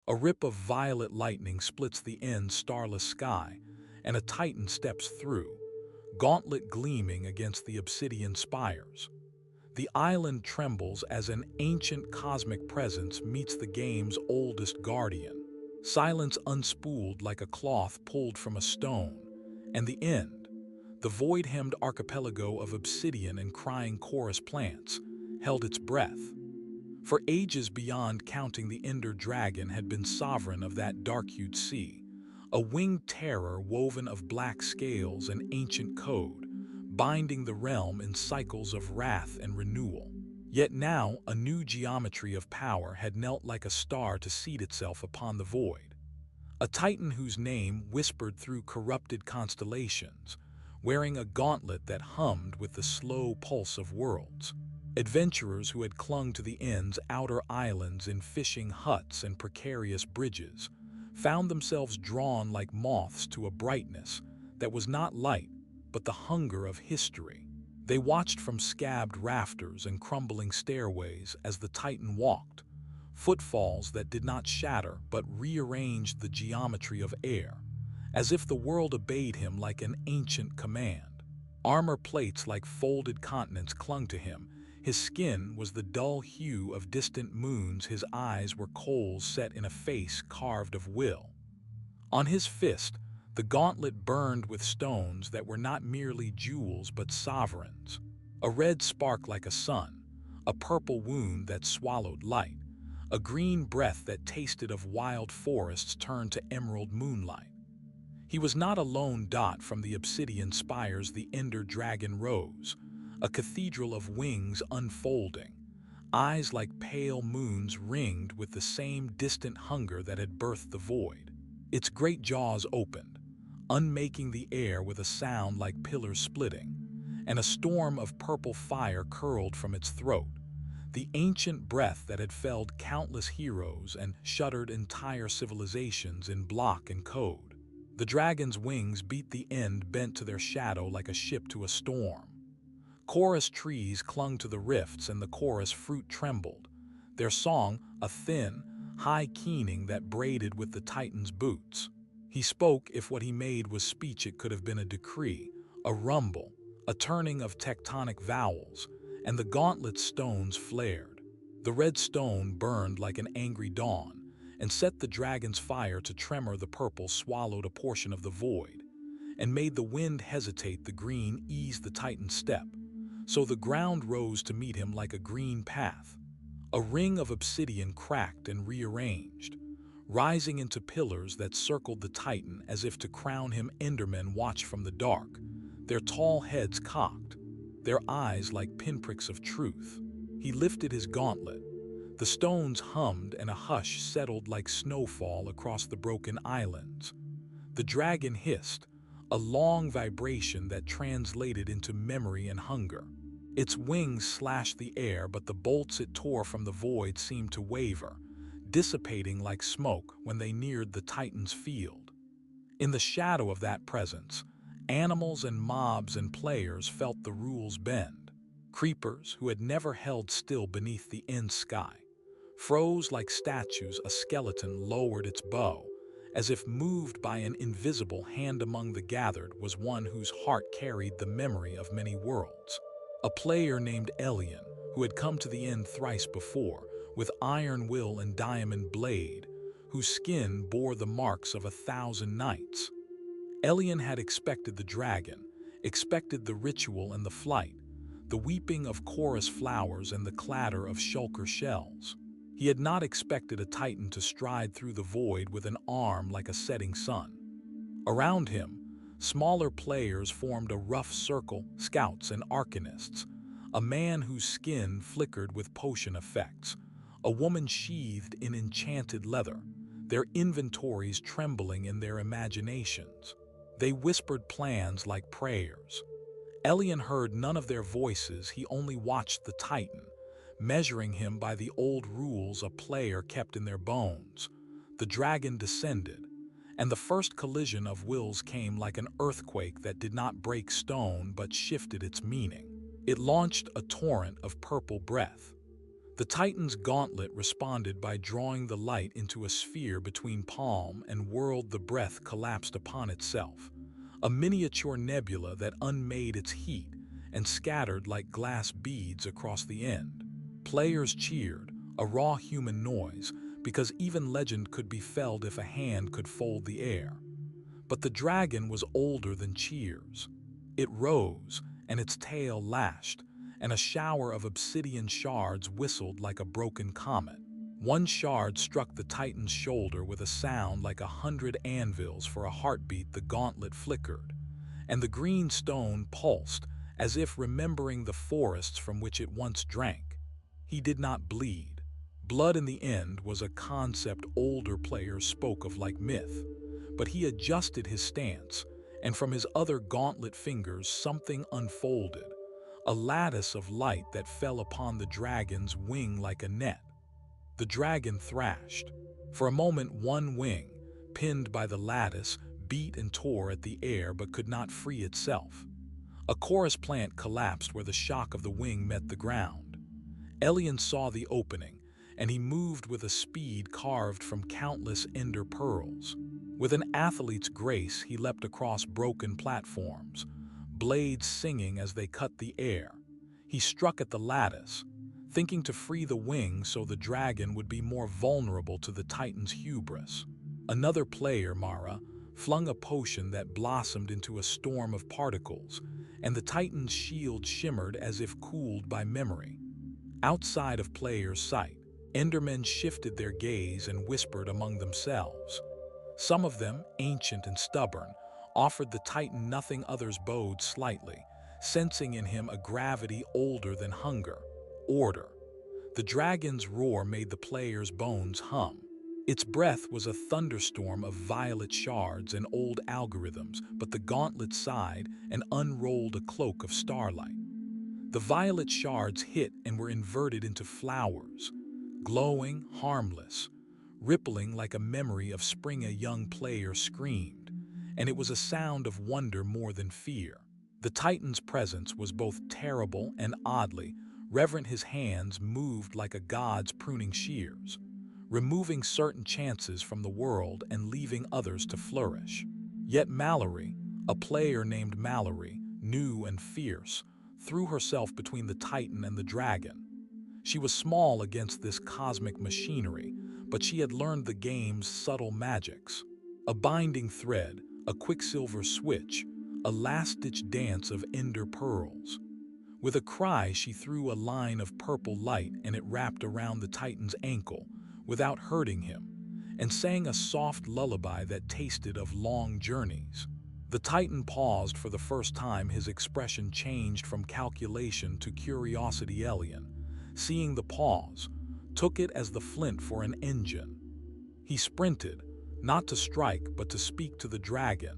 A rip of violet lightning splits the end's starless sky, and a titan steps through, gauntlet gleaming against the obsidian spires. The island trembles as an ancient cosmic presence meets the game's oldest guardian. Silence unspooled like a cloth pulled from a stone, and the end, the void-hemmed archipelago of obsidian and crying chorus plants, held its breath. For ages beyond counting, the Ender Dragon had been sovereign of that dark-hued sea, a winged terror woven of black scales and ancient code, binding the realm in cycles of wrath and renewal. Yet now a new geometry of power had knelt like a star to seat itself upon the void. A titan whose name whispered through corrupted constellations, wearing a gauntlet that hummed with the slow pulse of worlds. Adventurers who had clung to the end's outer islands in fishing huts and precarious bridges found themselves drawn like moths to a brightness that was not light, but the hunger of history. They watched from scabbed rafters and crumbling stairways as the Titan walked, footfalls that did not shatter but rearranged the geometry of air, as if the world obeyed him like an ancient command. Armor plates like folded continents clung to him. His skin was the dull hue of distant moons, his eyes were coals set in a face carved of will. On his fist, the gauntlet burned with stones that were not merely jewels but sovereigns. A red spark like a sun, a purple wound that swallowed light, a green breath that tasted of wild forests turned to emerald moonlight. He was not a lone dot from the obsidian spires the Ender Dragon rose, a cathedral of wings unfolding, eyes like pale moons ringed with the same distant hunger that had birthed the void. Its great jaws opened, unmaking the air with a sound like pillars splitting, and a storm of purple fire curled from its throat, the ancient breath that had felled countless heroes and shuttered entire civilizations in block and code. The dragon's wings beat the end bent to their shadow like a ship to a storm. Chorus trees clung to the rifts and the chorus fruit trembled, their song a thin, high keening that braided with the Titan's boots. He spoke. If what he made was speech, it could have been a decree, a rumble, a turning of tectonic vowels, and the gauntlet's stones flared. The red stone burned like an angry dawn, and set the dragon's fire to tremor. The purple swallowed a portion of the void, and made the wind hesitate. The green eased the Titan's step, so the ground rose to meet him like a green path. A ring of obsidian cracked and rearranged, rising into pillars that circled the Titan as if to crown him. Endermen watched from the dark, their tall heads cocked, their eyes like pinpricks of truth. He lifted his gauntlet. The stones hummed and a hush settled like snowfall across the broken islands. The dragon hissed, a long vibration that translated into memory and hunger. Its wings slashed the air, but the bolts it tore from the void seemed to waver, dissipating like smoke when they neared the Titan's field. In the shadow of that presence, animals and mobs and players felt the rules bend. Creepers, who had never held still beneath the end sky, froze like statues. A skeleton lowered its bow, as if moved by an invisible hand. Among the gathered was one whose heart carried the memory of many worlds. A player named Elian, who had come to the end thrice before, with iron will and diamond blade, whose skin bore the marks of 1,000 nights. Elian had expected the dragon, expected the ritual and the flight, the weeping of chorus flowers and the clatter of shulker shells. He had not expected a Titan to stride through the void with an arm like a setting sun. Around him, smaller players formed a rough circle, scouts and arcanists, a man whose skin flickered with potion effects, a woman sheathed in enchanted leather, their inventories trembling in their imaginations. They whispered plans like prayers. Elian heard none of their voices. He only watched the Titan, measuring him by the old rules a player kept in their bones. The dragon descended, and the first collision of wills came like an earthquake that did not break stone but shifted its meaning. It launched a torrent of purple breath. The Titan's gauntlet responded by drawing the light into a sphere between palm and world. The breath collapsed upon itself, a miniature nebula that unmade its heat and scattered like glass beads across the end. Players cheered, a raw human noise, because even legend could be felled if a hand could fold the air. But the dragon was older than cheers. It rose, and its tail lashed, and a shower of obsidian shards whistled like a broken comet. One shard struck the Titan's shoulder with a sound like 100 anvils. For a heartbeat, the gauntlet flickered, and the green stone pulsed, as if remembering the forests from which it once drank. He did not bleed. Blood in the end was a concept older players spoke of like myth, but he adjusted his stance, and from his other gauntlet fingers something unfolded, a lattice of light that fell upon the dragon's wing like a net. The dragon thrashed. For a moment, one wing, pinned by the lattice, beat and tore at the air but could not free itself. A chorus plant collapsed where the shock of the wing met the ground. Elian saw the opening, and he moved with a speed carved from countless ender pearls. With an athlete's grace, he leapt across broken platforms, blades singing as they cut the air. He struck at the lattice, thinking to free the wing so the dragon would be more vulnerable to the Titan's hubris. Another player, Mara, flung a potion that blossomed into a storm of particles, and the Titan's shield shimmered as if cooled by memory. Outside of players' sight, Endermen shifted their gaze and whispered among themselves. Some of them, ancient and stubborn, offered the Titan nothing. Others bowed slightly, sensing in him a gravity older than hunger. Order. The dragon's roar made the players' bones hum. Its breath was a thunderstorm of violet shards and old algorithms, but the gauntlet sighed and unrolled a cloak of starlight. The violet shards hit and were inverted into flowers, glowing, harmless, rippling like a memory of spring. A young player screamed, and it was a sound of wonder more than fear. The Titan's presence was both terrible and oddly reverent. His hands moved like a god's pruning shears, removing certain chances from the world and leaving others to flourish. Yet Mallory, a player named Mallory, new and fierce, threw herself between the Titan and the dragon. She was small against this cosmic machinery, but she had learned the game's subtle magics. A binding thread, a quicksilver switch, a last-ditch dance of ender pearls. With a cry, she threw a line of purple light, and it wrapped around the Titan's ankle without hurting him, and sang a soft lullaby that tasted of long journeys. The Titan paused for the first time. His expression changed from calculation to curiosity. Elian, seeing the pause, took it as the flint for an engine. He sprinted, not to strike but to speak to the dragon,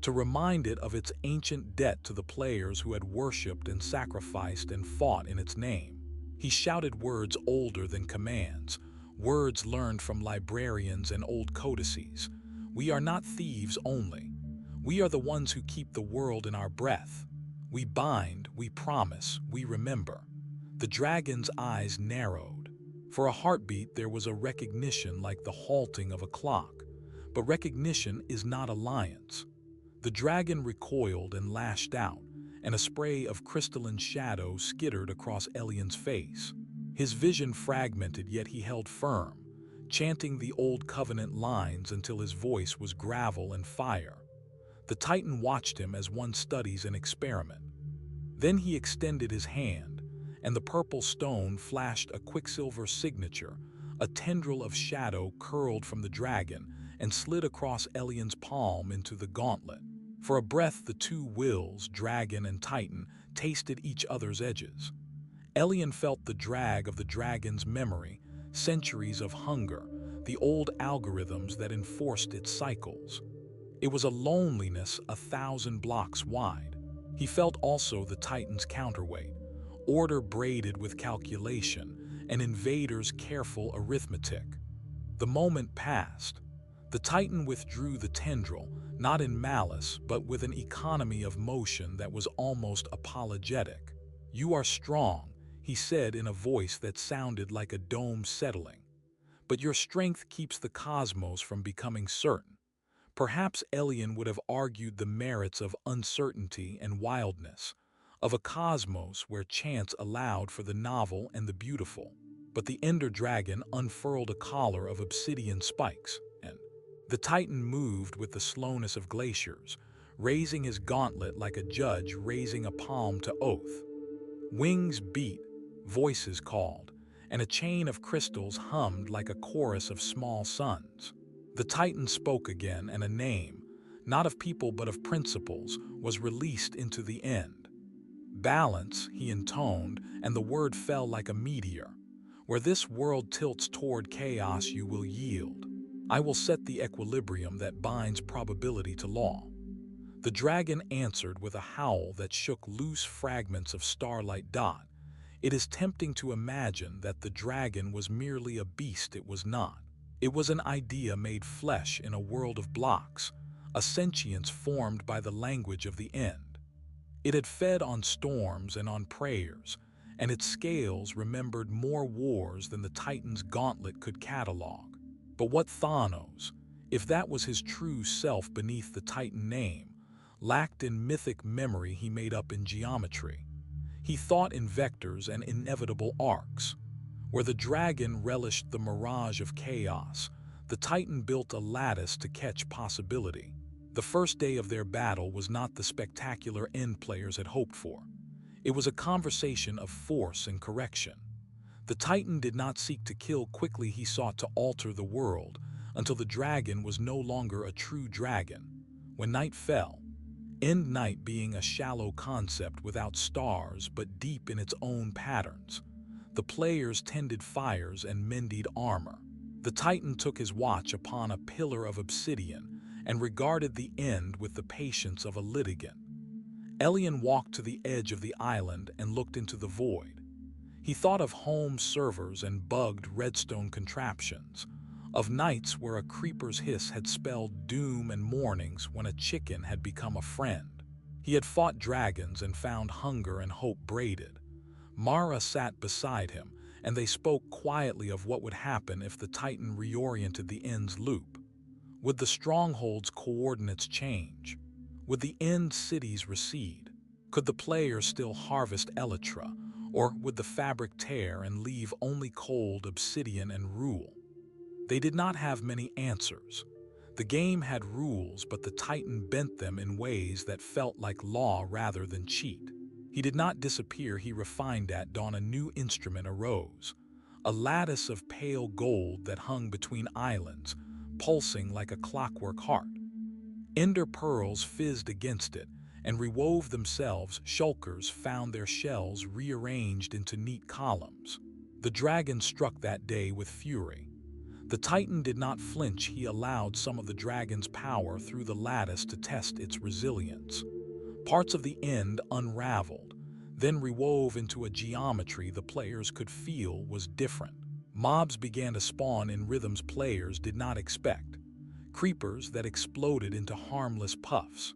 to remind it of its ancient debt to the players who had worshipped and sacrificed and fought in its name. He shouted words older than commands, words learned from librarians and old codices. We are not thieves only. We are the ones who keep the world in our breath. We bind, we promise, we remember. The dragon's eyes narrowed. For a heartbeat, there was a recognition like the halting of a clock. But recognition is not alliance. The dragon recoiled and lashed out, and a spray of crystalline shadow skittered across Elian's face. His vision fragmented, yet he held firm, chanting the old covenant lines until his voice was gravel and fire. The Titan watched him as one studies an experiment. Then he extended his hand, and the purple stone flashed a quicksilver signature. A tendril of shadow curled from the dragon and slid across Elian's palm into the gauntlet. For a breath, the two wills, dragon and Titan, tasted each other's edges. Elian felt the drag of the dragon's memory, centuries of hunger, the old algorithms that enforced its cycles. It was a loneliness 1,000 blocks wide. He felt also the Titan's counterweight, order braided with calculation, an invader's careful arithmetic. The moment passed. The Titan withdrew the tendril, not in malice, but with an economy of motion that was almost apologetic. "You are strong," he said in a voice that sounded like a dome settling. "But your strength keeps the cosmos from becoming certain." Perhaps Elian would have argued the merits of uncertainty and wildness, of a cosmos where chance allowed for the novel and the beautiful. But the Ender Dragon unfurled a collar of obsidian spikes, and the Titan moved with the slowness of glaciers, raising his gauntlet like a judge raising a palm to oath. Wings beat, voices called, and a chain of crystals hummed like a chorus of small suns. The Titan spoke again, and a name, not of people but of principles, was released into the end. "Balance," he intoned, and the word fell like a meteor. "Where this world tilts toward chaos, you will yield. I will set the equilibrium that binds probability to law." The dragon answered with a howl that shook loose fragments of starlight dot. It is tempting to imagine that the dragon was merely a beast. It was not. It was an idea made flesh in a world of blocks, a sentience formed by the language of the end. It had fed on storms and on prayers, and its scales remembered more wars than the Titan's gauntlet could catalog. But what Thanos, if that was his true self beneath the Titan name, lacked in mythic memory he made up in geometry. He thought in vectors and inevitable arcs. Where the dragon relished the mirage of chaos, the Titan built a lattice to catch possibility. The first day of their battle was not the spectacular end players had hoped for. It was a conversation of force and correction. The Titan did not seek to kill quickly, he sought to alter the world, until the dragon was no longer a true dragon. When night fell, end night being a shallow concept without stars but deep in its own patterns, the players tended fires and mended armor. The Titan took his watch upon a pillar of obsidian and regarded the end with the patience of a litigant. Elian walked to the edge of the island and looked into the void. He thought of home servers and bugged redstone contraptions, of nights where a creeper's hiss had spelled doom and mornings when a chicken had become a friend. He had fought dragons and found hunger and hope braided. Mara sat beside him, and they spoke quietly of what would happen if the Titan reoriented the end's loop. Would the stronghold's coordinates change? Would the end cities recede? Could the players still harvest elytra, or would the fabric tear and leave only cold obsidian and rule? They did not have many answers. The game had rules, but the Titan bent them in ways that felt like law rather than cheat. He did not disappear, he refined. At dawn a new instrument arose, a lattice of pale gold that hung between islands, pulsing like a clockwork heart. Ender pearls fizzed against it and rewove themselves. Shulkers found their shells rearranged into neat columns. The dragon struck that day with fury. The Titan did not flinch, he allowed some of the dragon's power through the lattice to test its resilience. Parts of the end unraveled, then rewove into a geometry the players could feel was different. Mobs began to spawn in rhythms players did not expect, creepers that exploded into harmless puffs.